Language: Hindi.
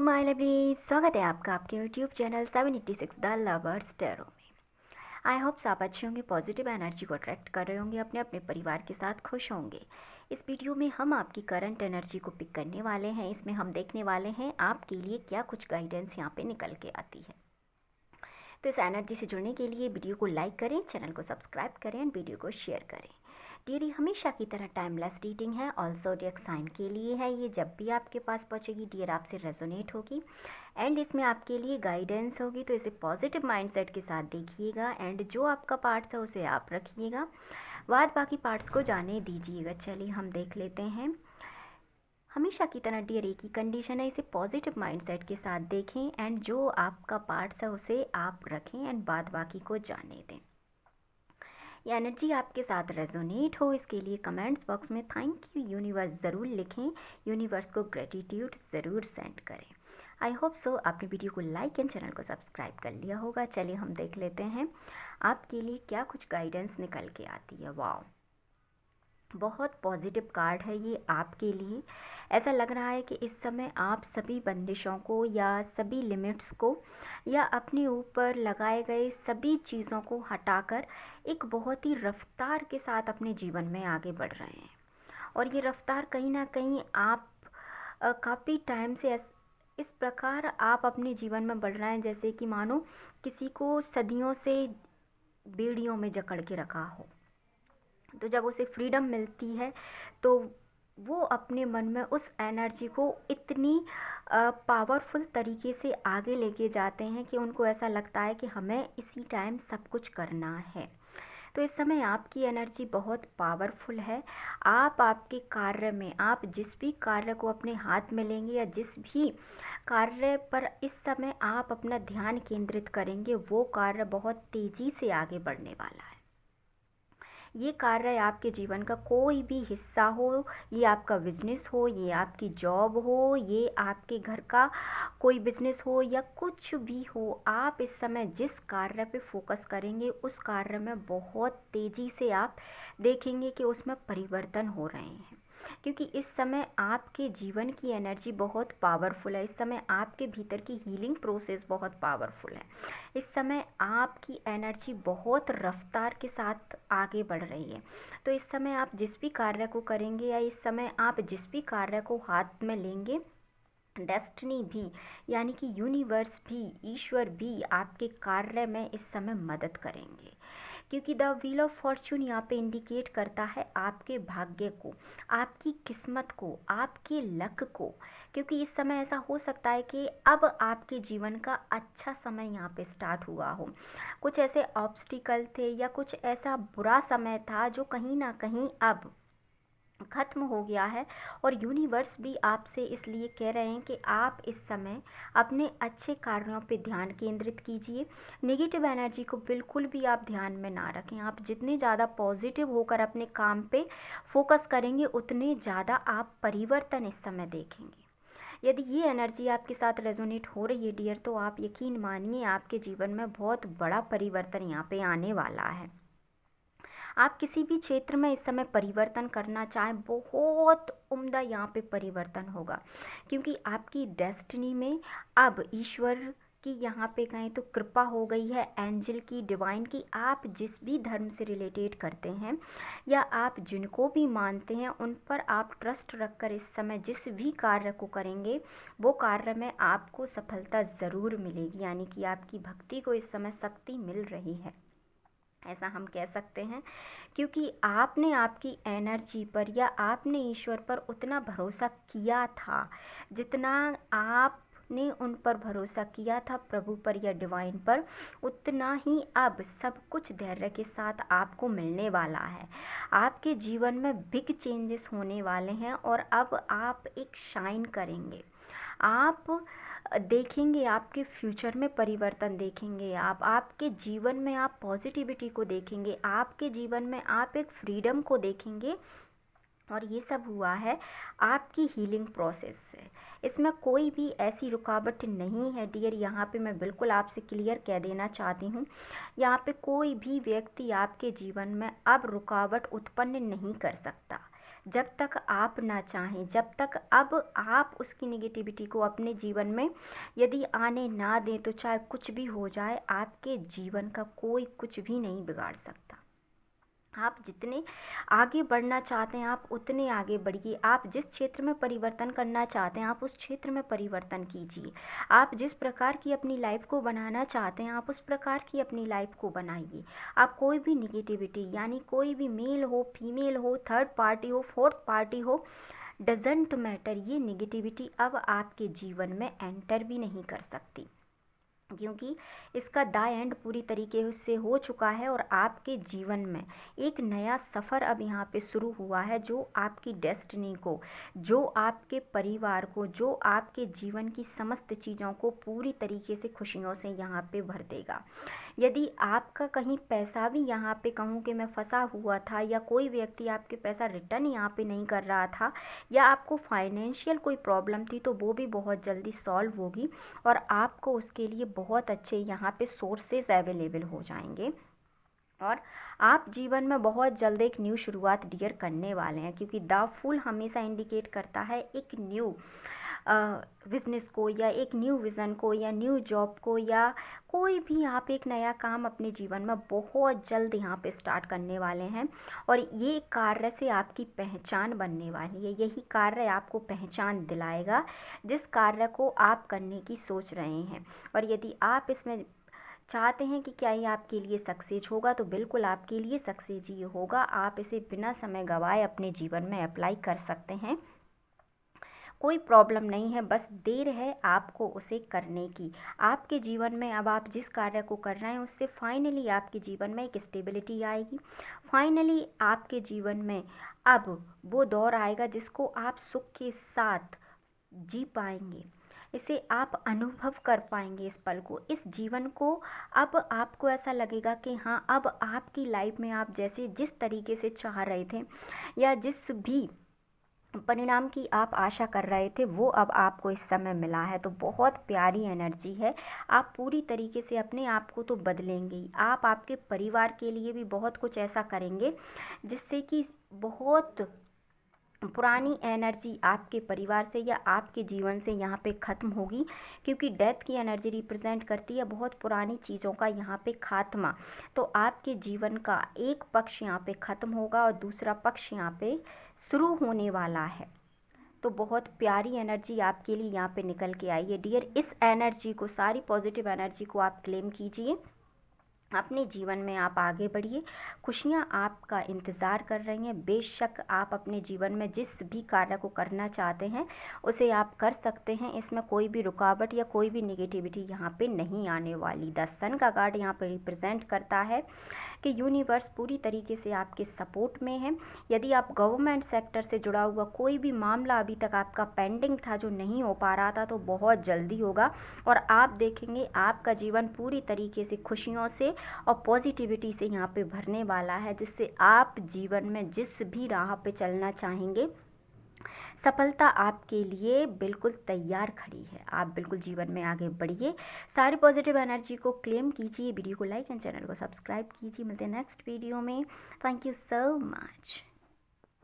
माय लवली, स्वागत है आपका आपके YouTube channel 786 the Lovers Tarot में। आई होप्स आप अच्छे होंगे, पॉजिटिव एनर्जी को अट्रैक्ट कर रहे होंगे, अपने अपने परिवार के साथ खुश होंगे। इस वीडियो में हम आपकी करंट एनर्जी को पिक करने वाले हैं। इसमें हम देखने वाले हैं आपके लिए क्या कुछ गाइडेंस यहाँ पे निकल के आती है। तो इस एनर्जी से जुड़ने के लिए वीडियो को लाइक करें, चैनल को सब्सक्राइब करें और वीडियो को शेयर करें। डियर, हमेशा की तरह टाइमलेस रीडिंग है, ऑल्सो ज़ोडिएक साइन के लिए है। ये जब भी आपके पास पहुंचेगी डियर आपसे रेजोनेट होगी एंड इसमें आपके लिए गाइडेंस होगी। तो इसे पॉजिटिव माइंडसेट के साथ देखिएगा एंड जो आपका पार्ट्स है उसे आप रखिएगा, बाद बाकी पार्ट्स को जाने दीजिएगा। चलिए हम देख लेते हैं। हमेशा की तरह डियर एक ही कंडीशन है, इसे पॉजिटिव माइंडसेट के साथ देखें एंड जो आपका पार्ट्स है उसे आप रखें एंड बाद बाकी को जाने दें। ये एनर्जी आपके साथ रेजोनेट हो इसके लिए कमेंट्स बॉक्स में थैंक यू यूनिवर्स ज़रूर लिखें, यूनिवर्स को ग्रेटिट्यूड ज़रूर सेंड करें। आई होप सो आपने वीडियो को लाइक एंड चैनल को सब्सक्राइब कर लिया होगा। चलिए हम देख लेते हैं आपके लिए क्या कुछ गाइडेंस निकल के आती है। वाओ, बहुत पॉजिटिव कार्ड है ये आपके लिए। ऐसा लग रहा है कि इस समय आप सभी बंदिशों को या सभी लिमिट्स को या अपने ऊपर लगाए गए सभी चीज़ों को हटाकर एक बहुत ही रफ्तार के साथ अपने जीवन में आगे बढ़ रहे हैं। और ये रफ्तार कहीं ना कहीं आप काफ़ी टाइम से इस प्रकार आप अपने जीवन में बढ़ रहे हैं जैसे कि मानो किसी को सदियों से बेड़ियों में जकड़ के रखा हो। तो जब उसे फ्रीडम मिलती है तो वो अपने मन में उस एनर्जी को इतनी पावरफुल तरीके से आगे लेके जाते हैं कि उनको ऐसा लगता है कि हमें इसी टाइम सब कुछ करना है। तो इस समय आपकी एनर्जी बहुत पावरफुल है। आप आपके कार्य में, आप जिस भी कार्य को अपने हाथ में लेंगे या जिस भी कार्य पर इस समय आप अपना ध्यान केंद्रित करेंगे, वो कार्य बहुत तेज़ी से आगे बढ़ने वाला है। ये कार्य आपके जीवन का कोई भी हिस्सा हो, ये आपका बिजनेस हो, ये आपकी जॉब हो, ये आपके घर का कोई बिजनेस हो या कुछ भी हो, आप इस समय जिस कार्य पे फोकस करेंगे उस कार्य में बहुत तेज़ी से आप देखेंगे कि उसमें परिवर्तन हो रहे हैं। क्योंकि इस समय आपके जीवन की एनर्जी बहुत पावरफुल है। इस समय आपके भीतर की हीलिंग प्रोसेस बहुत पावरफुल है। इस समय आपकी एनर्जी बहुत रफ्तार के साथ आगे बढ़ रही है। तो इस समय आप जिस भी कार्य को करेंगे या इस समय आप जिस भी कार्य को हाथ में लेंगे, डेस्टिनी भी यानी कि यूनिवर्स भी, ईश्वर भी आपके कार्य में इस समय मदद करेंगे। क्योंकि द व्हील ऑफ फॉर्चून यहाँ पे इंडिकेट करता है आपके भाग्य को, आपकी किस्मत को, आपके लक को। क्योंकि इस समय ऐसा हो सकता है कि अब आपके जीवन का अच्छा समय यहाँ पे स्टार्ट हुआ हो। कुछ ऐसे ऑब्स्टिकल थे या कुछ ऐसा बुरा समय था जो कहीं ना कहीं अब ख़त्म हो गया है। और यूनिवर्स भी आपसे इसलिए कह रहे हैं कि आप इस समय अपने अच्छे कार्यों पे ध्यान केंद्रित कीजिए। नेगेटिव एनर्जी को बिल्कुल भी आप ध्यान में ना रखें। आप जितने ज़्यादा पॉजिटिव होकर अपने काम पे फोकस करेंगे उतने ज़्यादा आप परिवर्तन इस समय देखेंगे। यदि ये एनर्जी आपके साथ रेजोनेट हो रही है डियर, तो आप यकीन मानिए आपके जीवन में बहुत बड़ा परिवर्तन यहाँ पे आने वाला है। आप किसी भी क्षेत्र में इस समय परिवर्तन करना चाहें, बहुत उम्दा यहाँ पे परिवर्तन होगा। क्योंकि आपकी डेस्टिनी में अब ईश्वर की यहाँ पे कहें तो कृपा हो गई है, एंजल की, डिवाइन की। आप जिस भी धर्म से रिलेटेड करते हैं या आप जिनको भी मानते हैं, उन पर आप ट्रस्ट रखकर इस समय जिस भी कार्य को करेंगे वो कार्य में आपको सफलता ज़रूर मिलेगी। यानी कि आपकी भक्ति को इस समय शक्ति मिल रही है, ऐसा हम कह सकते हैं। क्योंकि आपने आपकी एनर्जी पर या आपने ईश्वर पर उतना भरोसा किया था जितना आपने उन पर भरोसा किया था, प्रभु पर या डिवाइन पर, उतना ही अब सब कुछ धैर्य के साथ आपको मिलने वाला है। आपके जीवन में बिग चेंजेस होने वाले हैं और अब आप एक शाइन करेंगे। आप देखेंगे, आपके फ्यूचर में परिवर्तन देखेंगे। आप आपके जीवन में आप पॉजिटिविटी को देखेंगे, आपके जीवन में आप एक फ्रीडम को देखेंगे। और ये सब हुआ है आपकी हीलिंग प्रोसेस से। इसमें कोई भी ऐसी रुकावट नहीं है डियर, यहाँ पे मैं बिल्कुल आपसे क्लियर कह देना चाहती हूँ। यहाँ पे कोई भी व्यक्ति आपके जीवन में अब रुकावट उत्पन्न नहीं कर सकता। जब तक आप ना चाहें, जब तक अब आप उसकी नेगेटिविटी को अपने जीवन में यदि आने ना दें, तो चाहे कुछ भी हो जाए, आपके जीवन का कोई कुछ भी नहीं बिगाड़ सकता। आप जितने आगे बढ़ना चाहते हैं, आप उतने आगे बढ़िए। आप जिस क्षेत्र में परिवर्तन करना चाहते हैं, आप उस क्षेत्र में परिवर्तन कीजिए। आप जिस प्रकार की अपनी लाइफ को बनाना चाहते हैं, आप उस प्रकार की अपनी लाइफ को बनाइए। आप कोई भी निगेटिविटी, यानी कोई भी मेल हो, फीमेल हो, थर्ड पार्टी हो, फोर्थ पार्टी हो, डजेंट मैटर, ये निगेटिविटी अब आपके जीवन में एंटर भी नहीं कर सकती, क्योंकि इसका द एंड पूरी तरीके से हो चुका है और आपके जीवन में एक नया सफ़र अब यहाँ पे शुरू हुआ है, जो आपकी डेस्टिनी को, जो आपके परिवार को, जो आपके जीवन की समस्त चीज़ों को पूरी तरीके से खुशियों से यहाँ पे भर देगा। यदि आपका कहीं पैसा भी यहाँ पे कहूँ कि मैं फंसा हुआ था, या कोई व्यक्ति आपके पैसा रिटर्न यहाँ पे नहीं कर रहा था, या आपको फाइनेंशियल कोई प्रॉब्लम थी, तो वो भी बहुत जल्दी सॉल्व होगी और आपको उसके लिए बहुत अच्छे यहाँ पे सोर्सेज अवेलेबल हो जाएंगे और आप जीवन में बहुत जल्द एक न्यू शुरुआत डियर करने वाले हैं, क्योंकि द फूल हमेशा इंडिकेट करता है एक न्यू बिजनेस को, या एक न्यू विज़न को, या न्यू जॉब को, या कोई भी आप एक नया काम अपने जीवन में बहुत जल्द यहाँ पे स्टार्ट करने वाले हैं। और ये कार्य से आपकी पहचान बनने वाली है। यही कार्य आपको पहचान दिलाएगा जिस कार्य को आप करने की सोच रहे हैं। और यदि आप इसमें चाहते हैं कि क्या ये आपके लिए सक्सेस होगा, तो बिल्कुल आपके लिए सक्सेस ही होगा। आप इसे बिना समय गंवाए अपने जीवन में अप्लाई कर सकते हैं। कोई प्रॉब्लम नहीं है, बस देर है आपको उसे करने की। आपके जीवन में अब आप जिस कार्य को कर रहे हैं, उससे फाइनली आपके जीवन में एक स्टेबिलिटी आएगी। फाइनली आपके जीवन में अब वो दौर आएगा जिसको आप सुख के साथ जी पाएंगे। इसे आप अनुभव कर पाएंगे, इस पल को, इस जीवन को। अब आपको ऐसा लगेगा कि हाँ, अब आपकी लाइफ में आप जैसे जिस तरीके से चाह रहे थे, या जिस भी परिणाम की आप आशा कर रहे थे, वो अब आपको इस समय मिला है। तो बहुत प्यारी एनर्जी है। आप पूरी तरीके से अपने आप को तो बदलेंगे ही, आप आपके परिवार के लिए भी बहुत कुछ ऐसा करेंगे जिससे कि बहुत पुरानी एनर्जी आपके परिवार से या आपके जीवन से यहाँ पे ख़त्म होगी, क्योंकि डेथ की एनर्जी रिप्रेजेंट करती है बहुत पुरानी चीज़ों का यहाँ पे खात्मा। तो आपके जीवन का एक पक्ष यहाँ पे ख़त्म होगा और दूसरा पक्ष यहाँ पे शुरू होने वाला है। तो बहुत प्यारी एनर्जी आपके लिए यहाँ पे निकल के आई है डियर। इस एनर्जी को, सारी पॉजिटिव एनर्जी को आप क्लेम कीजिए, अपने जीवन में आप आगे बढ़िए। खुशियाँ आपका इंतज़ार कर रही हैं। बेशक आप अपने जीवन में जिस भी कार्य को करना चाहते हैं उसे आप कर सकते हैं। इसमें कोई भी रुकावट या कोई भी नेगेटिविटी यहाँ पे नहीं आने वाली। द सन का कार्ड यहाँ पे रिप्रेजेंट करता है कि यूनिवर्स पूरी तरीके से आपके सपोर्ट में है। यदि आप गवर्नमेंट सेक्टर से जुड़ा हुआ कोई भी मामला अभी तक आपका पेंडिंग था, जो नहीं हो पा रहा था, तो बहुत जल्दी होगा और आप देखेंगे आपका जीवन पूरी तरीके से खुशियों से और पॉजिटिविटी से यहाँ पे भरने वाला है, जिससे आप जीवन में जिस भी राह पे चलना चाहेंगे, सफलता आपके लिए बिल्कुल तैयार खड़ी है। आप बिल्कुल जीवन में आगे बढ़िए, सारी पॉजिटिव एनर्जी को क्लेम कीजिए। वीडियो को लाइक एंड चैनल को सब्सक्राइब कीजिए। मिलते हैं नेक्स्ट वीडियो में। Thank you so much.